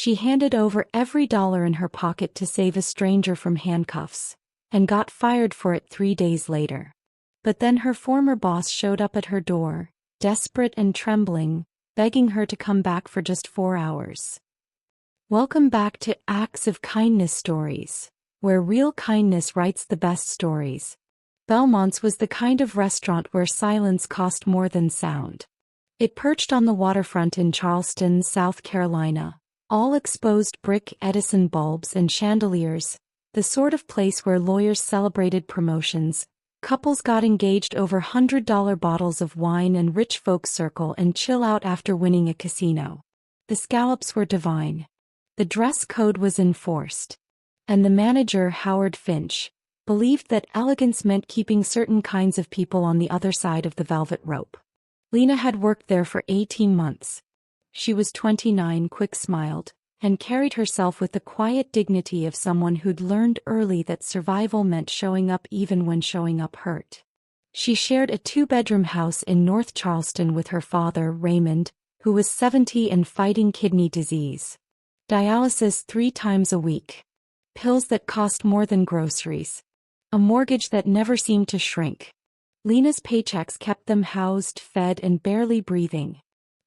She handed over every dollar in her pocket to save a stranger from handcuffs, and got fired for it 3 days later. But then her former boss showed up at her door, desperate and trembling, begging her to come back for just 4 hours. Welcome back to Acts of Kindness Stories, where real kindness writes the best stories. Belmont's was the kind of restaurant where silence cost more than sound. It perched on the waterfront in Charleston, South Carolina, all exposed brick Edison bulbs and chandeliers, the sort of place where lawyers celebrated promotions, couples got engaged over $100 bottles of wine, and rich folks circle and chill out after winning a casino. The scallops were divine. The dress code was enforced. And the manager, Howard Finch, believed that elegance meant keeping certain kinds of people on the other side of the velvet rope. Lena had worked there for 18 months. She was 29, quick-smiled, and carried herself with the quiet dignity of someone who'd learned early that survival meant showing up even when showing up hurt. She shared a 2-bedroom house in North Charleston with her father, Raymond, who was 70 and fighting kidney disease. Dialysis 3 times a week. Pills that cost more than groceries. A mortgage that never seemed to shrink. Lena's paychecks kept them housed, fed, and barely breathing.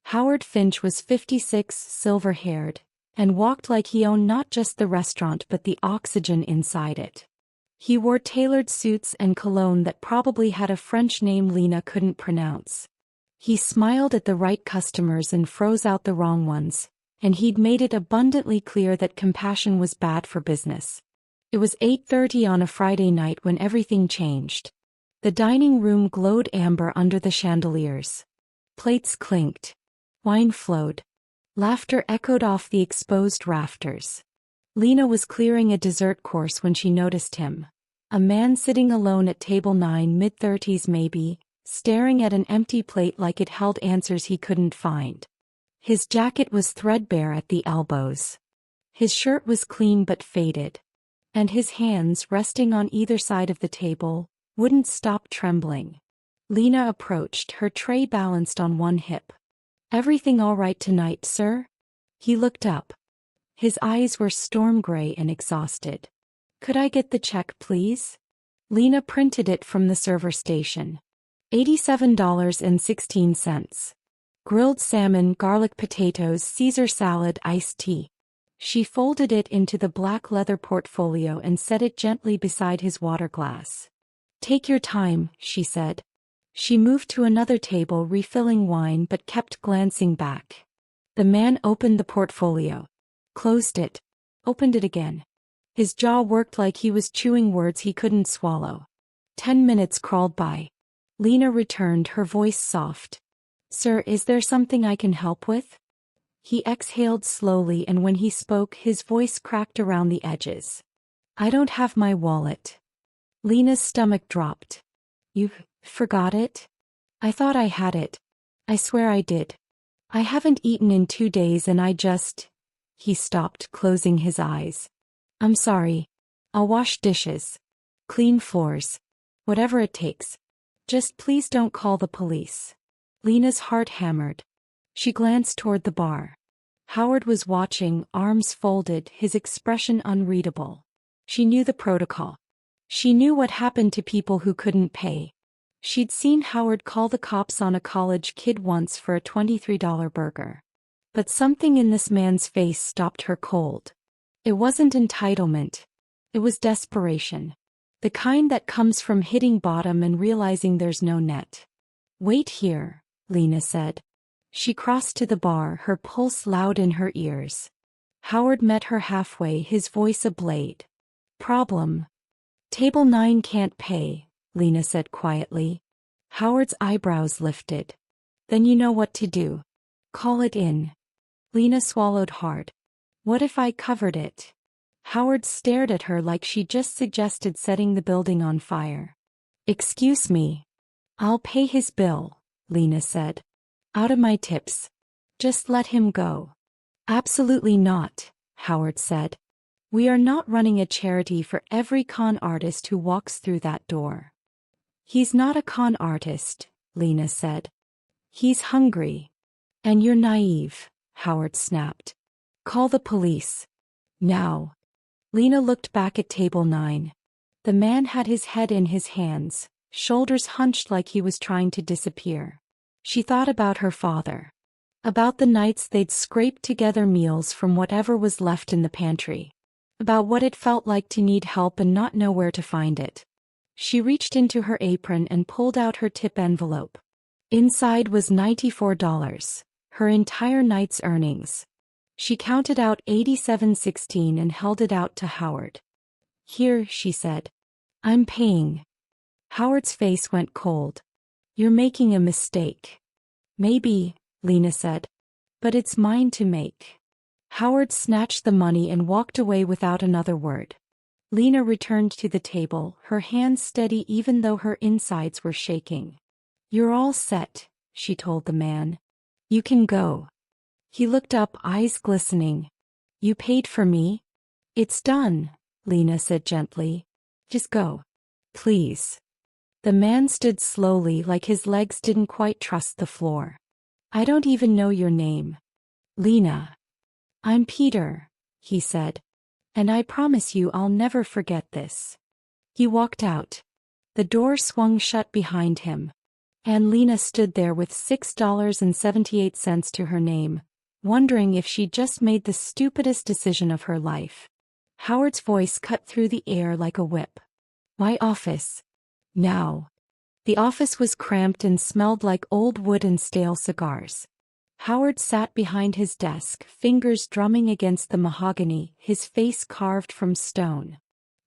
Howard Finch was 56, silver-haired, and walked like he owned not just the restaurant but the oxygen inside it. He wore tailored suits and cologne that probably had a French name Lena couldn't pronounce. He smiled at the right customers and froze out the wrong ones, and he'd made it abundantly clear that compassion was bad for business. It was 8:30 on a Friday night when everything changed. The dining room glowed amber under the chandeliers. Plates clinked. Wine flowed. Laughter echoed off the exposed rafters. Lena was clearing a dessert course when she noticed him. A man sitting alone at table 9, mid-30s maybe, staring at an empty plate like it held answers he couldn't find. His jacket was threadbare at the elbows. His shirt was clean but faded. And his hands, resting on either side of the table, wouldn't stop trembling. Lena approached, her tray balanced on one hip. "Everything all right tonight, sir?" He looked up. His eyes were storm gray and exhausted. "Could I get the check, please?" Lena printed it from the server station. $87.16. Grilled salmon, garlic potatoes, Caesar salad, iced tea. She folded it into the black leather portfolio and set it gently beside his water glass. "Take your time," she said. She moved to another table, refilling wine, but kept glancing back. The man opened the portfolio. Closed it. Opened it again. His jaw worked like he was chewing words he couldn't swallow. 10 minutes crawled by. Lena returned, her voice soft. "Sir, is there something I can help with?" He exhaled slowly, and when he spoke, his voice cracked around the edges. "I don't have my wallet." Lena's stomach dropped. "You forgot it?" "I thought I had it. I swear I did. I haven't eaten in 2 days and I just..." He stopped, closing his eyes. "I'm sorry. I'll wash dishes. Clean floors. Whatever it takes. Just please don't call the police." Lena's heart hammered. She glanced toward the bar. Howard was watching, arms folded, his expression unreadable. She knew the protocol. She knew what happened to people who couldn't pay. She'd seen Howard call the cops on a college kid once for a $23 burger. But something in this man's face stopped her cold. It wasn't entitlement. It was desperation. The kind that comes from hitting bottom and realizing there's no net. "Wait here," Lena said. She crossed to the bar, her pulse loud in her ears. Howard met her halfway, his voice a blade. "Problem. Table 9 can't pay," Lena said quietly. Howard's eyebrows lifted. "Then you know what to do. Call it in." Lena swallowed hard. "What if I covered it?" Howard stared at her like she just suggested setting the building on fire. "Excuse me." "I'll pay his bill," Lena said. "Out of my tips. Just let him go." "Absolutely not," Howard said. "We are not running a charity for every con artist who walks through that door." "He's not a con artist," Lena said. "He's hungry." "And you're naive," Howard snapped. Call the police. Now. Lena looked back at table 9. The man had his head in his hands, shoulders hunched like he was trying to disappear. She thought about her father. About the nights they'd scraped together meals from whatever was left in the pantry. About what it felt like to need help and not know where to find it. She reached into her apron and pulled out her tip envelope. Inside was $94, her entire night's earnings. She counted out 87.16 and held it out to Howard. Here, she said. I'm paying. Howard's face went cold. You're making a mistake. Maybe, Lena said. But it's mine to make. Howard snatched the money and walked away without another word. Lena returned to the table, her hands steady even though her insides were shaking. You're all set, she told the man. You can go. He looked up, eyes glistening. You paid for me? It's done, Lena said gently. Just go. Please. The man stood slowly like his legs didn't quite trust the floor. I don't even know your name. Lena. I'm Peter, he said. And I promise you I'll never forget this. He walked out. The door swung shut behind him. And Lena stood there with $6.78 to her name, wondering if she'd just made the stupidest decision of her life. Howard's voice cut through the air like a whip. My office. Now. The office was cramped and smelled like old wood and stale cigars. Howard sat behind his desk, fingers drumming against the mahogany, his face carved from stone.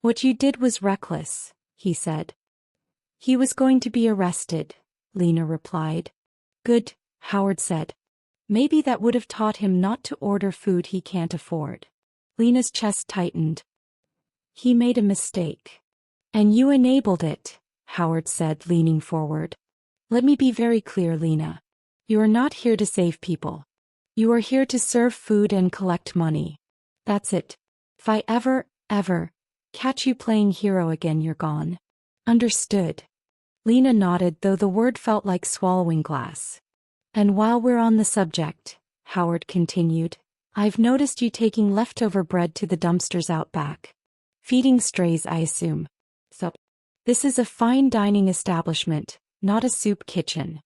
What you did was reckless, he said. He was going to be arrested, Lena replied. Good, Howard said. Maybe that would have taught him not to order food he can't afford. Lena's chest tightened. He made a mistake. And you enabled it, Howard said, leaning forward. Let me be very clear, Lena. You are not here to save people. You are here to serve food and collect money. That's it. If I ever catch you playing hero again, you're gone. Understood. Lena nodded, though the word felt like swallowing glass. And while we're on the subject, Howard continued, I've noticed you taking leftover bread to the dumpsters out back. Feeding strays, I assume. So, this is a fine dining establishment, not a soup kitchen.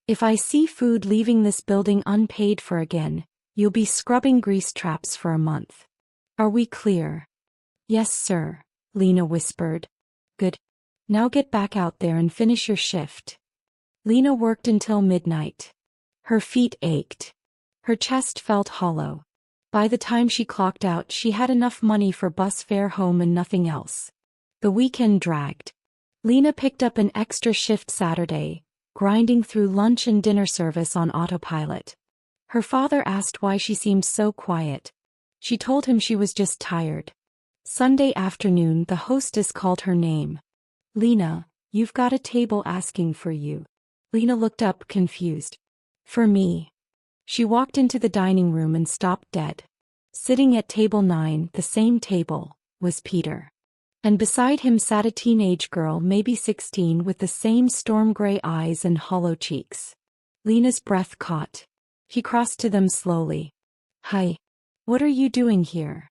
If I see food leaving this building unpaid for again, you'll be scrubbing grease traps for a month. Are we clear? Yes, sir, Lena whispered. Good. Now get back out there and finish your shift. Lena worked until midnight. Her feet ached. Her chest felt hollow. By the time she clocked out, she had enough money for bus fare home and nothing else. The weekend dragged. Lena picked up an extra shift Saturday, grinding through lunch and dinner service on autopilot. Her father asked why she seemed so quiet. She told him she was just tired. Sunday afternoon, the hostess called her name. Lena, you've got a table asking for you. Lena looked up, confused. For me. She walked into the dining room and stopped dead. Sitting at table 9, the same table, was Peter. And beside him sat a teenage girl, maybe 16, with the same storm gray eyes and hollow cheeks. Lena's breath caught. He crossed to them slowly. Hi. What are you doing here?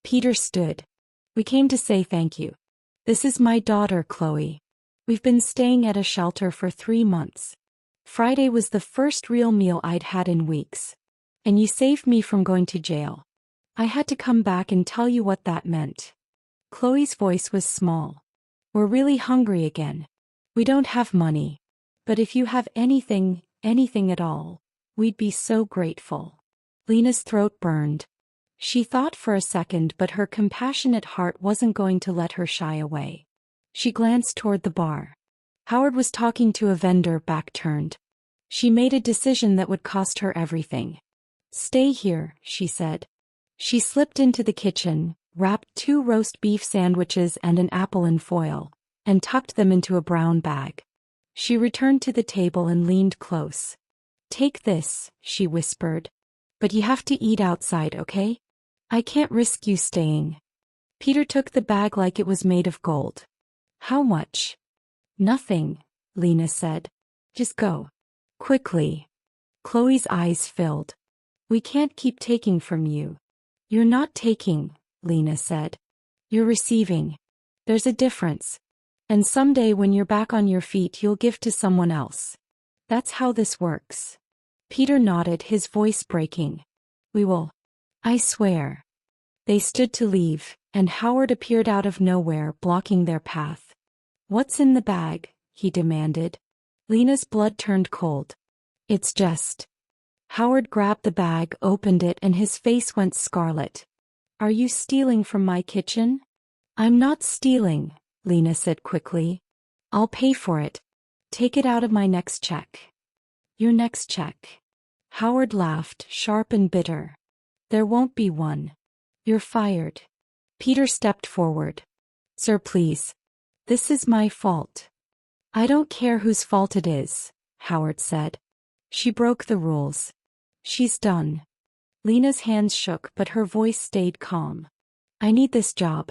Peter stood. We came to say thank you. This is my daughter, Chloe. We've been staying at a shelter for 3 months. Friday was the first real meal I'd had in weeks. And you saved me from going to jail. I had to come back and tell you what that meant. Chloe's voice was small. We're really hungry again. We don't have money. But if you have anything at all, we'd be so grateful. Lena's throat burned. She thought for a second, but her compassionate heart wasn't going to let her shy away. She glanced toward the bar. Howard was talking to a vendor, back turned. She made a decision that would cost her everything. Stay here, she said. She slipped into the kitchen, wrapped 2 roast beef sandwiches and an apple in foil, and tucked them into a brown bag. She returned to the table and leaned close. Take this, she whispered. But you have to eat outside, okay? I can't risk you staying. Peter took the bag like it was made of gold. How much? Nothing, Lena said. Just go. Quickly. Chloe's eyes filled. We can't keep taking from you. You're not taking, Lena said. You're receiving. There's a difference. And someday when you're back on your feet you'll give to someone else. That's how this works. Peter nodded, his voice breaking. We will. I swear. They stood to leave, and Howard appeared out of nowhere, blocking their path. What's in the bag? He demanded. Lena's blood turned cold. It's just. Howard grabbed the bag, opened it, and his face went scarlet. Are you stealing from my kitchen? I'm not stealing, Lena said quickly. I'll pay for it. Take it out of my next check. Your next check. Howard laughed, sharp and bitter. There won't be one. You're fired. Peter stepped forward. Sir, please. This is my fault. I don't care whose fault it is, Howard said. She broke the rules. She's done. Lena's hands shook, but her voice stayed calm. I need this job.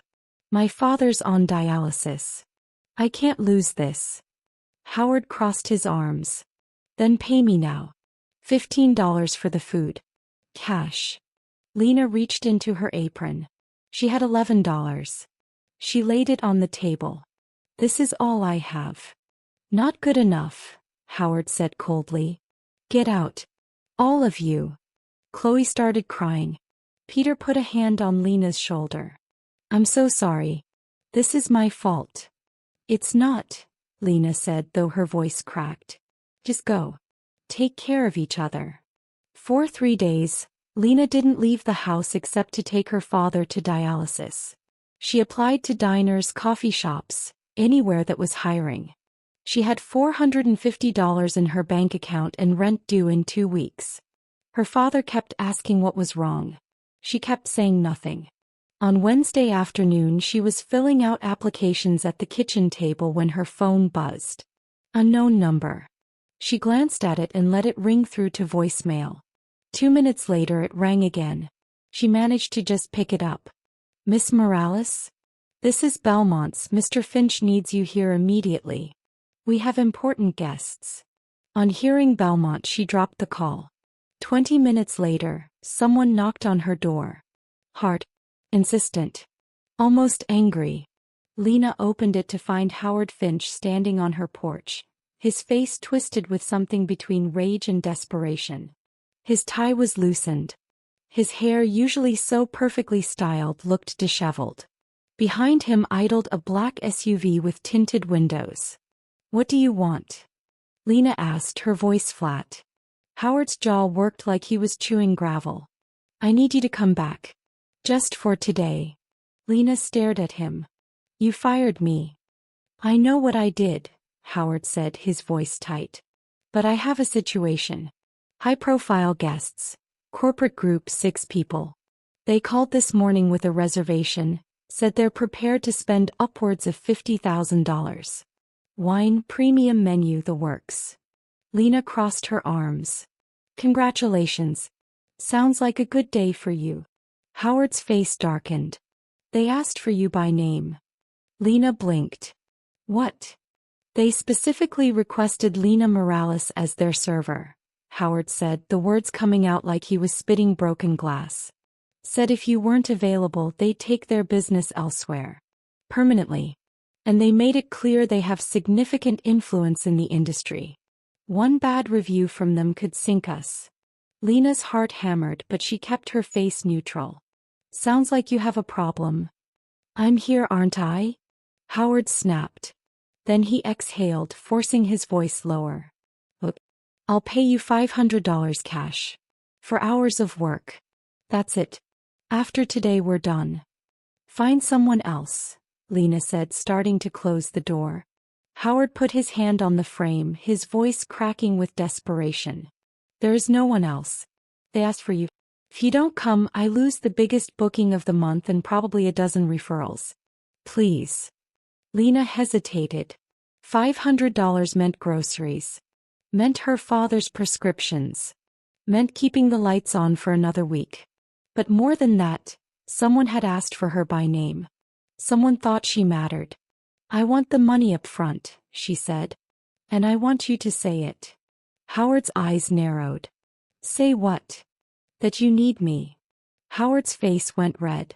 My father's on dialysis. I can't lose this. Howard crossed his arms. Then pay me now. $15 for the food. Cash. Lena reached into her apron. She had $11. She laid it on the table. This is all I have. Not good enough, Howard said coldly. Get out. All of you. Chloe started crying. Peter put a hand on Lena's shoulder. I'm so sorry. This is my fault. It's not, Lena said, though her voice cracked. Just go. Take care of each other. For 3 days, Lena didn't leave the house except to take her father to dialysis. She applied to diners, coffee shops, anywhere that was hiring. She had $450 in her bank account and rent due in 2 weeks. Her father kept asking what was wrong. She kept saying nothing. On Wednesday afternoon she was filling out applications at the kitchen table when her phone buzzed. Unknown number. She glanced at it and let it ring through to voicemail. 2 minutes later it rang again. She managed to just pick it up. Miss Morales? This is Belmont's. Mr. Finch needs you here immediately. We have important guests. On hearing Belmont, she dropped the call. 20 minutes later, someone knocked on her door. Hard. Insistent. Almost angry. Lena opened it to find Howard Finch standing on her porch, his face twisted with something between rage and desperation. His tie was loosened. His hair, usually so perfectly styled, looked disheveled. Behind him idled a black SUV with tinted windows. What do you want? Lena asked, her voice flat. Howard's jaw worked like he was chewing gravel. I need you to come back. Just for today. Lena stared at him. You fired me. I know what I did, Howard said, his voice tight. But I have a situation. High-profile guests. Corporate group, 6 people. They called this morning with a reservation, said they're prepared to spend upwards of $50,000. Wine, premium menu, the works. Lena crossed her arms. Congratulations. Sounds like a good day for you. Howard's face darkened. They asked for you by name. Lena blinked. What? They specifically requested Lena Morales as their server, Howard said, the words coming out like he was spitting broken glass. Said if you weren't available they'd take their business elsewhere. Permanently. And they made it clear they have significant influence in the industry. One bad review from them could sink us. Lena's heart hammered, but she kept her face neutral. Sounds like you have a problem. I'm here, aren't I? Howard snapped. Then he exhaled, forcing his voice lower. Look, I'll pay you $500 cash. For hours of work. That's it. After today we're done. Find someone else, Lena said, starting to close the door. Howard put his hand on the frame, his voice cracking with desperation. There is no one else. They asked for you. If you don't come, I lose the biggest booking of the month and probably a dozen referrals. Please. Lena hesitated. $500 meant groceries. Meant her father's prescriptions. Meant keeping the lights on for another week. But more than that, someone had asked for her by name. Someone thought she mattered. I want the money up front, she said. And I want you to say it. Howard's eyes narrowed. Say what? That you need me. Howard's face went red.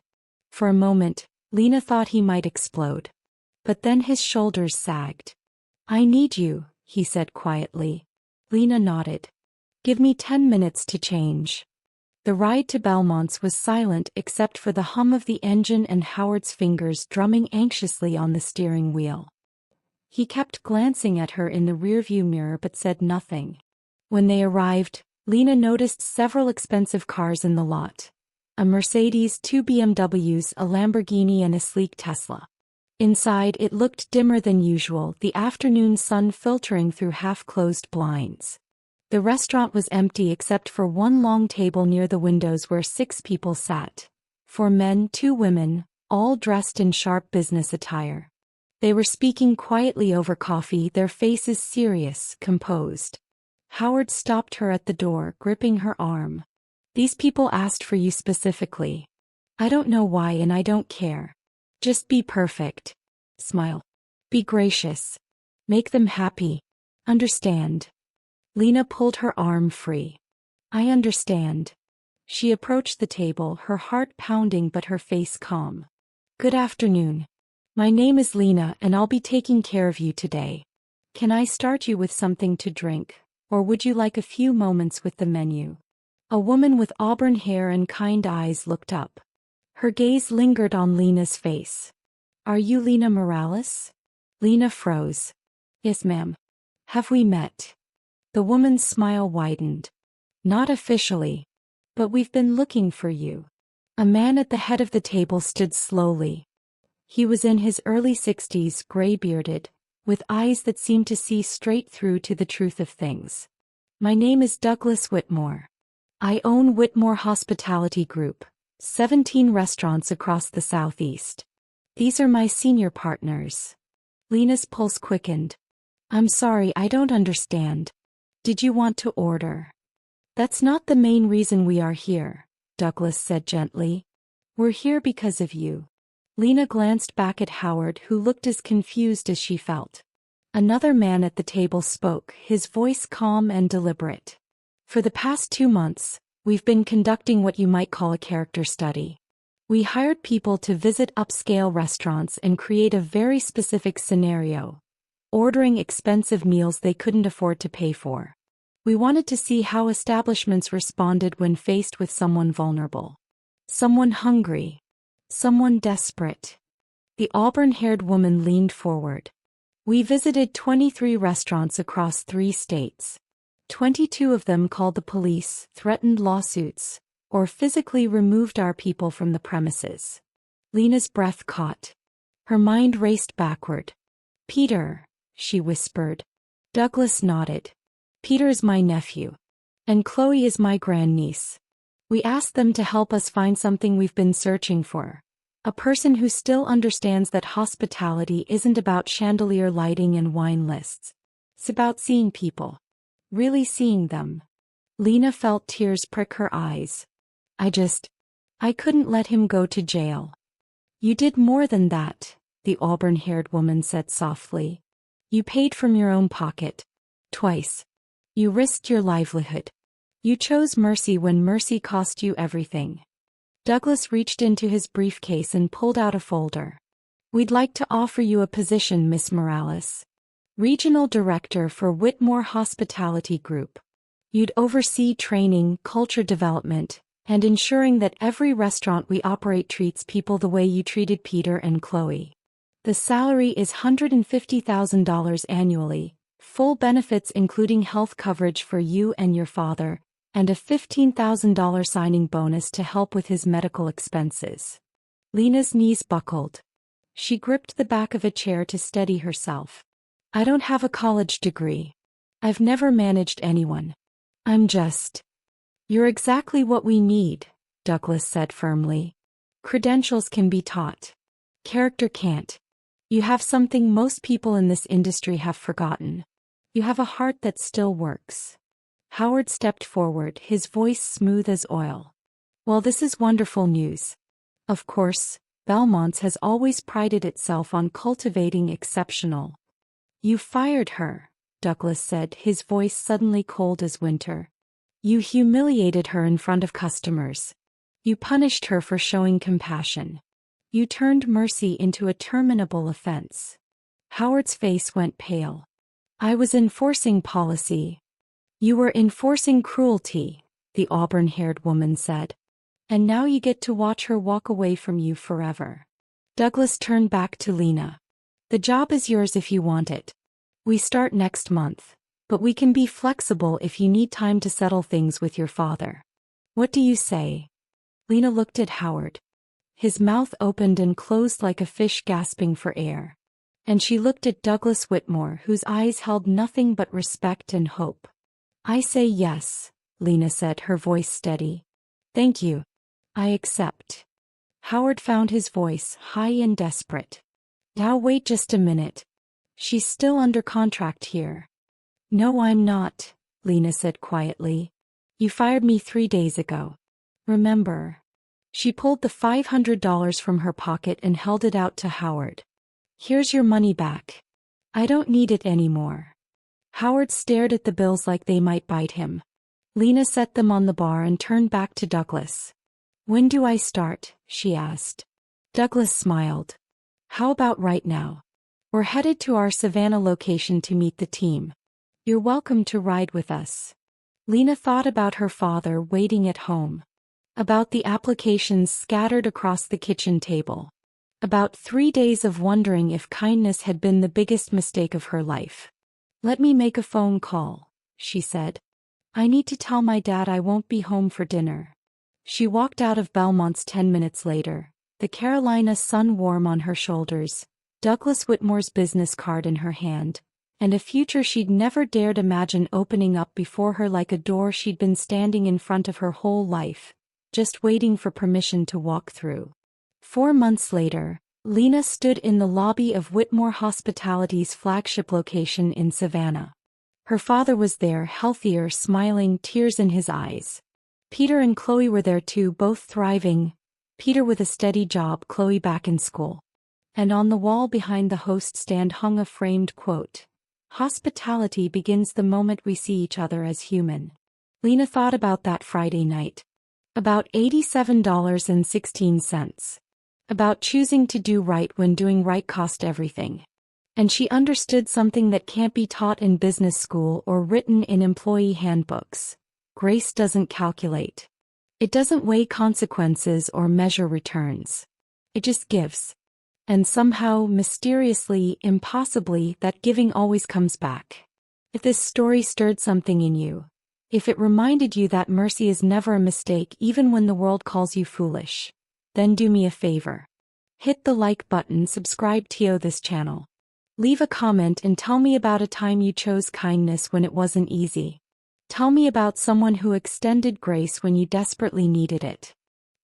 For a moment, Lena thought he might explode. But then his shoulders sagged. I need you, he said quietly. Lena nodded. Give me 10 minutes to change. The ride to Belmont's was silent except for the hum of the engine and Howard's fingers drumming anxiously on the steering wheel. He kept glancing at her in the rearview mirror but said nothing. When they arrived, Lena noticed several expensive cars in the lot. A Mercedes, 2 BMWs, a Lamborghini and a sleek Tesla. Inside it looked dimmer than usual, the afternoon sun filtering through half-closed blinds. The restaurant was empty except for one long table near the windows where 6 people sat. 4 men, 2 women, all dressed in sharp business attire. They were speaking quietly over coffee, their faces serious, composed. Howard stopped her at the door, gripping her arm. These people asked for you specifically. I don't know why and I don't care. Just be perfect. Smile. Be gracious. Make them happy. Understand. Lena pulled her arm free. I understand. She approached the table, her heart pounding but her face calm. Good afternoon. My name is Lena and I'll be taking care of you today. Can I start you with something to drink, or would you like a few moments with the menu? A woman with auburn hair and kind eyes looked up. Her gaze lingered on Lena's face. Are you Lena Morales? Lena froze. Yes, ma'am. Have we met? The woman's smile widened. Not officially. But we've been looking for you. A man at the head of the table stood slowly. He was in his early 60s, gray-bearded, with eyes that seemed to see straight through to the truth of things. My name is Douglas Whitmore. I own Whitmore Hospitality Group, 17 restaurants across the Southeast. These are my senior partners. Lena's pulse quickened. I'm sorry, I don't understand. Did you want to order? That's not the main reason we are here, Douglas said gently. We're here because of you. Lena glanced back at Howard, who looked as confused as she felt. Another man at the table spoke, his voice calm and deliberate. For the past 2 months, we've been conducting what you might call a character study. We hired people to visit upscale restaurants and create a very specific scenario, ordering expensive meals they couldn't afford to pay for. We wanted to see how establishments responded when faced with someone vulnerable. Someone hungry. Someone desperate. The auburn-haired woman leaned forward. We visited 23 restaurants across 3 states. 22 of them called the police, threatened lawsuits, or physically removed our people from the premises. Lena's breath caught. Her mind raced backward. Peter, she whispered. Douglas nodded. Peter is my nephew. And Chloe is my grandniece. We asked them to help us find something we've been searching for. A person who still understands that hospitality isn't about chandelier lighting and wine lists. It's about seeing people. Really seeing them. Lena felt tears prick her eyes. I couldn't let him go to jail. You did more than that, the auburn-haired woman said softly. You paid from your own pocket. Twice. You risked your livelihood. You chose mercy when mercy cost you everything. Douglas reached into his briefcase and pulled out a folder. We'd like to offer you a position, Miss Morales. Regional Director for Whitmore Hospitality Group. You'd oversee training, culture development, and ensuring that every restaurant we operate treats people the way you treated Peter and Chloe. The salary is $150,000 annually, full benefits including health coverage for you and your father, and a $15,000 signing bonus to help with his medical expenses. Lena's knees buckled. She gripped the back of a chair to steady herself. I don't have a college degree. I've never managed anyone. You're exactly what we need, Douglas said firmly. Credentials can be taught. Character can't. You have something most people in this industry have forgotten. You have a heart that still works. Howard stepped forward, his voice smooth as oil. Well, this is wonderful news. Of course, Belmont's has always prided itself on cultivating exceptional. You fired her, Douglas said, his voice suddenly cold as winter. You humiliated her in front of customers. You punished her for showing compassion. You turned mercy into a terminable offense. Howard's face went pale. I was enforcing policy. You were enforcing cruelty, the auburn-haired woman said. And now you get to watch her walk away from you forever. Douglas turned back to Lena. The job is yours if you want it. We start next month, but we can be flexible if you need time to settle things with your father. What do you say? Lena looked at Howard. His mouth opened and closed like a fish gasping for air. And she looked at Douglas Whitmore, whose eyes held nothing but respect and hope. I say yes, Lena said, her voice steady. Thank you. I accept. Howard found his voice high and desperate. Now wait just a minute. She's still under contract here. No, I'm not, Lena said quietly. You fired me 3 days ago. Remember? She pulled the $500 from her pocket and held it out to Howard. Here's your money back. I don't need it anymore. Howard stared at the bills like they might bite him. Lena set them on the bar and turned back to Douglas. When do I start? She asked. Douglas smiled. How about right now? We're headed to our Savannah location to meet the team. You're welcome to ride with us. Lena thought about her father waiting at home. About the applications scattered across the kitchen table. About 3 days of wondering if kindness had been the biggest mistake of her life. Let me make a phone call, she said. I need to tell my dad I won't be home for dinner. She walked out of Belmont's 10 minutes later, the Carolina sun warm on her shoulders, Douglas Whitmore's business card in her hand, and a future she'd never dared imagine opening up before her like a door she'd been standing in front of her whole life, just waiting for permission to walk through. 4 months later, Lena stood in the lobby of Whitmore Hospitality's flagship location in Savannah. Her father was there, healthier, smiling, tears in his eyes. Peter and Chloe were there too, both thriving, Peter with a steady job, Chloe back in school. And on the wall behind the host stand hung a framed quote. Hospitality begins the moment we see each other as human. Lena thought about that Friday night. About $87.16. About choosing to do right when doing right cost everything. And she understood something that can't be taught in business school or written in employee handbooks. Grace doesn't calculate. It doesn't weigh consequences or measure returns. It just gives. And somehow, mysteriously, impossibly, that giving always comes back. If this story stirred something in you, if it reminded you that mercy is never a mistake even when the world calls you foolish, then do me a favor. Hit the like button, subscribe to this channel. Leave a comment and tell me about a time you chose kindness when it wasn't easy. Tell me about someone who extended grace when you desperately needed it.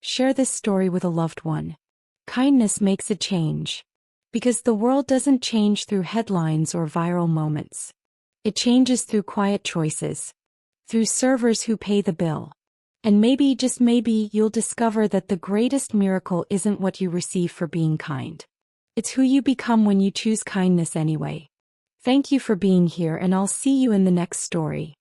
Share this story with a loved one. Kindness makes a change. Because the world doesn't change through headlines or viral moments. It changes through quiet choices. Through servers who pay the bill. And maybe, just maybe, you'll discover that the greatest miracle isn't what you receive for being kind. It's who you become when you choose kindness anyway. Thank you for being here, and I'll see you in the next story.